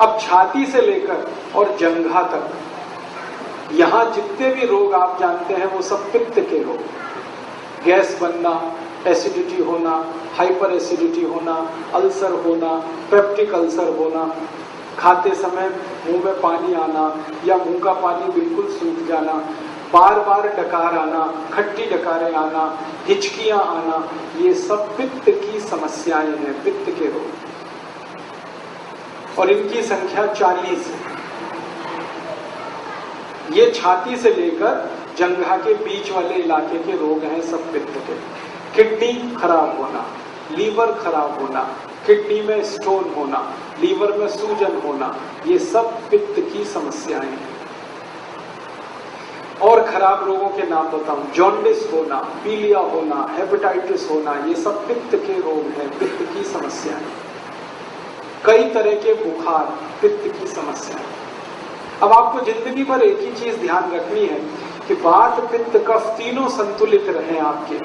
अब छाती से लेकर और जंघा तक यहां जितने भी रोग आप जानते हैं वो सब पित्त के रोग। गैस बनना, एसिडिटी होना, हाइपर एसिडिटी होना, अल्सर होना, पेप्टिक अल्सर होना, खाते समय मुंह में पानी आना या मुंह का पानी बिल्कुल सूख जाना, बार बार डकार आना, खट्टी डकारें आना, हिचकियां आना, ये सब पित्त की समस्याएं हैं, पित्त के रोग। और इनकी संख्या 40 है। ये छाती से लेकर जंघा के बीच वाले इलाके के रोग हैं सब पित्त के। किडनी खराब होना, लीवर खराब होना, किडनी में स्टोन होना, लीवर में सूजन होना, ये सब पित्त की समस्याएं हैं। और खराब रोगों के नाम बताऊं, जॉन्डिस होना, पीलिया होना, हेपेटाइटिस होना, ये सब पित्त के रोग हैं, पित्त की समस्याएं। कई तरह के बुखार, पित्त की समस्याएं। अब आपको जिंदगी भर एक ही चीज ध्यान रखनी है कि वात पित्त कफ तीनों संतुलित रहें आपके,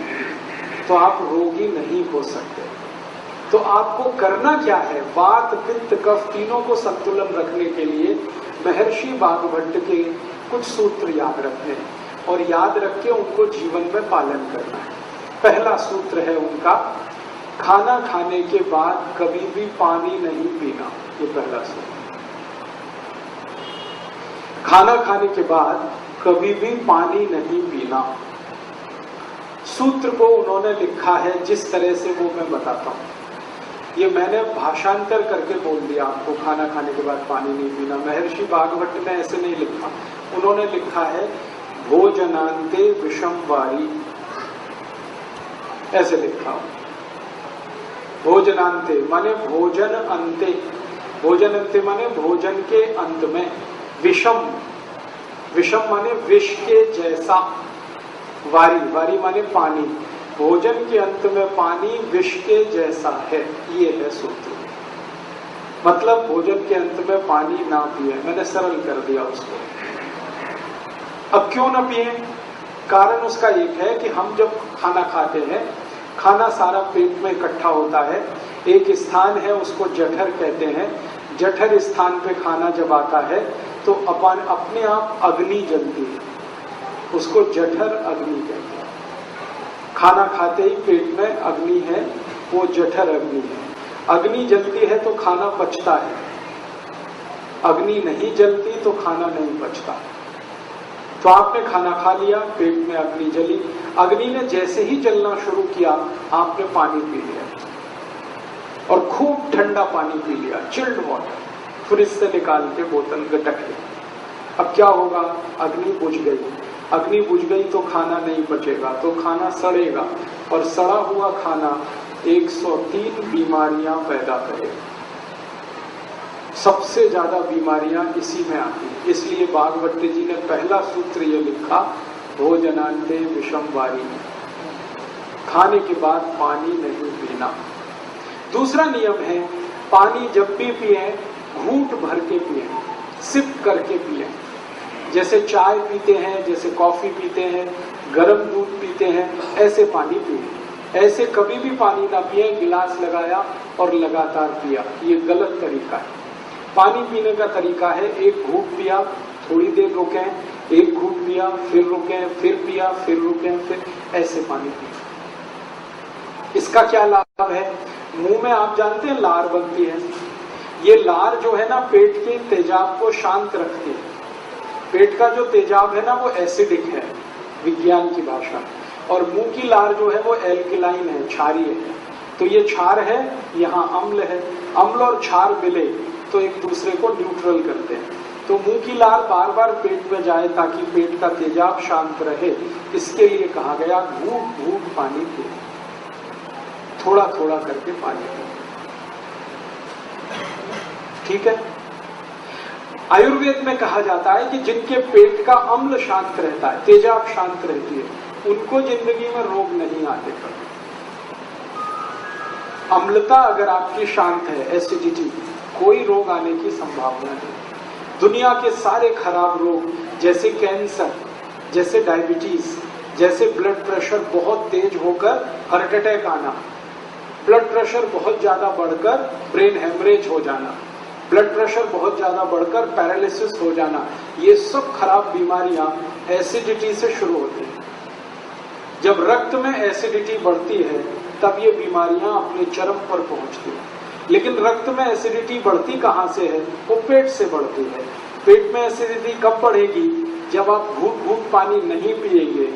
तो आप रोगी नहीं हो सकते। तो आपको करना क्या है? वात पित्त कफ तीनों को संतुलन रखने के लिए महर्षि वाग्भट के कुछ सूत्र याद रखने और याद रख के उनको जीवन में पालन करना है। पहला सूत्र है उनका, खाना खाने के बाद कभी भी पानी नहीं पीना। ये पहला सूत्र। खाना खाने के बाद कभी भी पानी नहीं पीना। सूत्र को उन्होंने लिखा है जिस तरह से वो मैं बताता हूं। ये मैंने भाषांतर करके बोल दिया आपको, खाना खाने के बाद पानी नहीं पीना। महर्षि वाग्भट ने ऐसे नहीं लिखा, उन्होंने लिखा है भोजनांते विषम वारी, ऐसे लिखा। भोजनांते माने भोजन अंते, भोजन अंते माने भोजन के अंत में, विषम, विषम माने विष के जैसा, वारी, वारी माने पानी, भोजन के अंत में पानी विष के जैसा है, ये है सूत्र। मतलब भोजन के अंत में पानी ना पिए। मैंने सरल कर दिया उसको। अब क्यों ना पिए? कारण उसका एक है कि हम जब खाना खाते हैं, खाना सारा पेट में इकट्ठा होता है। एक स्थान है उसको जठर कहते हैं। जठर स्थान पे खाना जब आता है तो अपन अपने आप अग्नि जलती है, उसको जठर अग्नि कहते हैं। खाना खाते ही पेट में अग्नि है, वो जठर अग्नि है। अग्नि जलती है तो खाना पचता है, अग्नि नहीं जलती तो खाना नहीं पचता। तो आपने खाना खा लिया, पेट में अग्नि जली, अग्नि ने जैसे ही जलना शुरू किया आपने पानी पी लिया और खूब ठंडा पानी पी लिया, चिल्ड वाटर, फ्रिज से निकाल के बोतल गटक ली। अब क्या होगा? अग्नि बुझ गई। अग्नि बुझ गई तो खाना नहीं बचेगा, तो खाना सड़ेगा और सड़ा हुआ खाना 103 बीमारियां पैदा करेगा। सबसे ज्यादा बीमारियां इसी में आती हैं। इसलिए वाग्भट जी ने पहला सूत्र ये लिखा, भोजनांते विषम वारी, खाने के बाद पानी नहीं पीना। दूसरा नियम है, पानी जब भी पिए घूंट भर के पिए, सिप करके पिए। जैसे चाय पीते हैं, जैसे कॉफी पीते हैं, गर्म दूध पीते हैं, ऐसे पानी पिए। ऐसे कभी भी पानी ना पिए, गिलास लगाया और लगातार पिया, ये गलत तरीका है। पानी पीने का तरीका है, एक घूंट पिया, थोड़ी देर रुके, एक घूंट पिया, फिर रुके, फिर पिया, फिर रुके, फिर ऐसे पानी पिए। इसका क्या लाभ है? मुंह में आप जानते हैं लार बनती है। ये लार जो है ना पेट के तेजाब को शांत रखती है। पेट का जो तेजाब है ना वो एसिडिक है विज्ञान की भाषा, और मुंह की लार जो है वो एल्कलाइन है, क्षारीय है। तो ये क्षार है, यहाँ अम्ल है, अम्ल और क्षार मिले तो एक दूसरे को न्यूट्रल करते हैं। तो मुंह की लार बार बार पेट में जाए ताकि पेट का तेजाब शांत रहे, इसके लिए कहा गया घूंट घूंट पानी पिए, थोड़ा थोड़ा करके पानी पिए। ठीक है। आयुर्वेद में कहा जाता है कि जिनके पेट का अम्ल शांत रहता है, तेजाब शांत रहती है, उनको जिंदगी में रोग नहीं आते कभी। अम्लता अगर आपकी शांत है, एसिडिटी, कोई रोग आने की संभावना नहीं। दुनिया के सारे खराब रोग जैसे कैंसर, जैसे डायबिटीज, जैसे ब्लड प्रेशर बहुत तेज होकर हार्ट अटैक आना, ब्लड प्रेशर बहुत ज्यादा बढ़कर ब्रेन हेमरेज हो जाना, ब्लड प्रेशर बहुत ज्यादा बढ़कर पैरालिसिस हो जाना, ये सब खराब बीमारियां एसिडिटी से शुरू होती हैं। जब रक्त में एसिडिटी बढ़ती है तब ये बीमारियां अपने चरम पर पहुंचती हैं। लेकिन रक्त में एसिडिटी बढ़ती कहां से है? वो पेट से बढ़ती है। पेट में एसिडिटी कब बढ़ेगी? जब आप घूट घूट पानी नहीं पिएंगे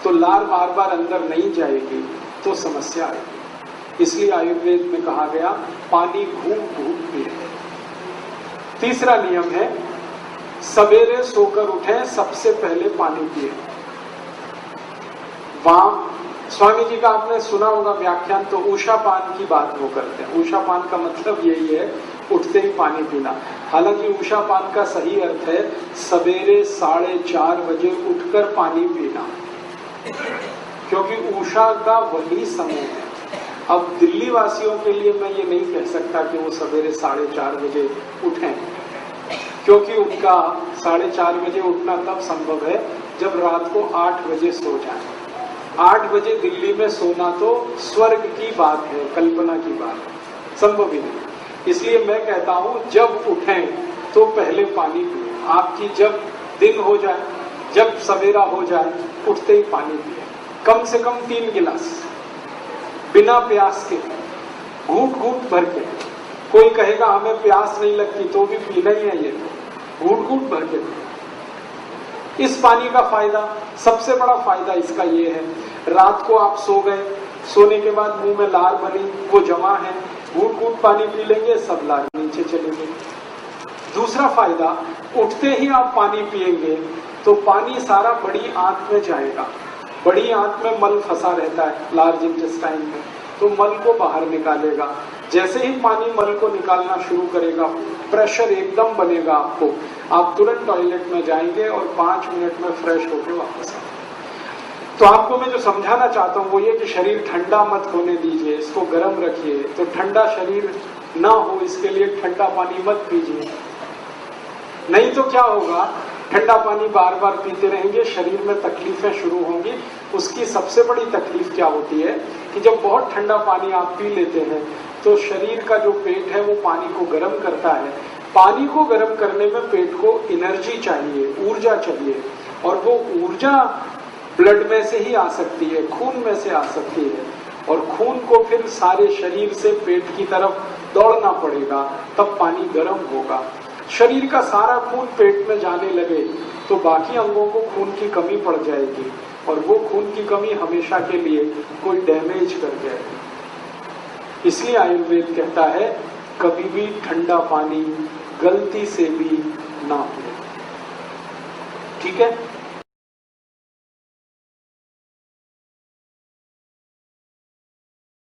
तो लार बार बार अंदर नहीं जाएगी तो समस्या आएगी। इसलिए आयुर्वेद में कहा गया पानी घूट घूट पिए। तीसरा नियम है सवेरे सोकर उठें, सबसे पहले पानी पिए। वहां स्वामी जी का आपने सुना होगा व्याख्यान, तो उषा पान की बात वो करते हैं। उषा पान का मतलब यही है उठते ही पानी पीना। हालांकि उषा पान का सही अर्थ है सवेरे 4:30 बजे उठकर पानी पीना, क्योंकि उषा का वही समय है। अब दिल्ली वासियों के लिए मैं ये नहीं कह सकता कि वो सवेरे 4:30 बजे उठें, क्योंकि उनका 4:30 बजे उठना तब संभव है जब रात को 8 बजे सो जाए। 8 बजे दिल्ली में सोना तो स्वर्ग की बात है, कल्पना की बात है, संभव ही नहीं। इसलिए मैं कहता हूं जब उठें तो पहले पानी पिए। आपकी जब दिन हो जाए, जब सवेरा हो जाए, उठते ही पानी पिए, कम से कम 3 गिलास, बिना प्यास के, घूट घूट भर के। कोई कहेगा हमें प्यास नहीं लगती, तो भी पीना ही है, ये घूट घूट भर के। इस पानी का फायदा, सबसे बड़ा फायदा इसका ये है, रात को आप सो गए, सोने के बाद मुंह में लार बनी, वो जमा है, घूट घूट पानी पी लेंगे, सब लार नीचे चलेंगे। दूसरा फायदा, उठते ही आप पानी पिएंगे तो पानी सारा बड़ी आंत में जाएगा। बड़ी आंत में मल फंसा रहता है, लार्ज इंटेस्टाइन में, तो मल को बाहर निकालेगा। जैसे ही पानी मल को निकालना शुरू करेगा, प्रेशर एकदम बनेगा आपको, आप तुरंत टॉयलेट में जाएंगे और 5 मिनट में फ्रेश होकर वापस आएंगे। तो आपको मैं जो समझाना चाहता हूँ वो ये कि शरीर ठंडा मत होने दीजिए, इसको गर्म रखिए। तो ठंडा शरीर ना हो इसके लिए ठंडा पानी मत पीजिए, नहीं तो क्या होगा, ठंडा पानी बार बार पीते रहेंगे, शरीर में तकलीफें शुरू होंगी। उसकी सबसे बड़ी तकलीफ क्या होती है कि जब बहुत ठंडा पानी आप पी लेते हैं तो शरीर का जो पेट है वो पानी को गर्म करता है। पानी को गर्म करने में पेट को एनर्जी चाहिए, ऊर्जा चाहिए, और वो ऊर्जा ब्लड में से ही आ सकती है, खून में से आ सकती है, और खून को फिर सारे शरीर से पेट की तरफ दौड़ना पड़ेगा, तब पानी गर्म होगा। शरीर का सारा खून पेट में जाने लगे तो बाकी अंगों को खून की कमी पड़ जाएगी, और वो खून की कमी हमेशा के लिए कोई डैमेज कर जाएगी। इसलिए आयुर्वेद कहता है कभी भी ठंडा पानी गलती से भी ना पिए। ठीक है।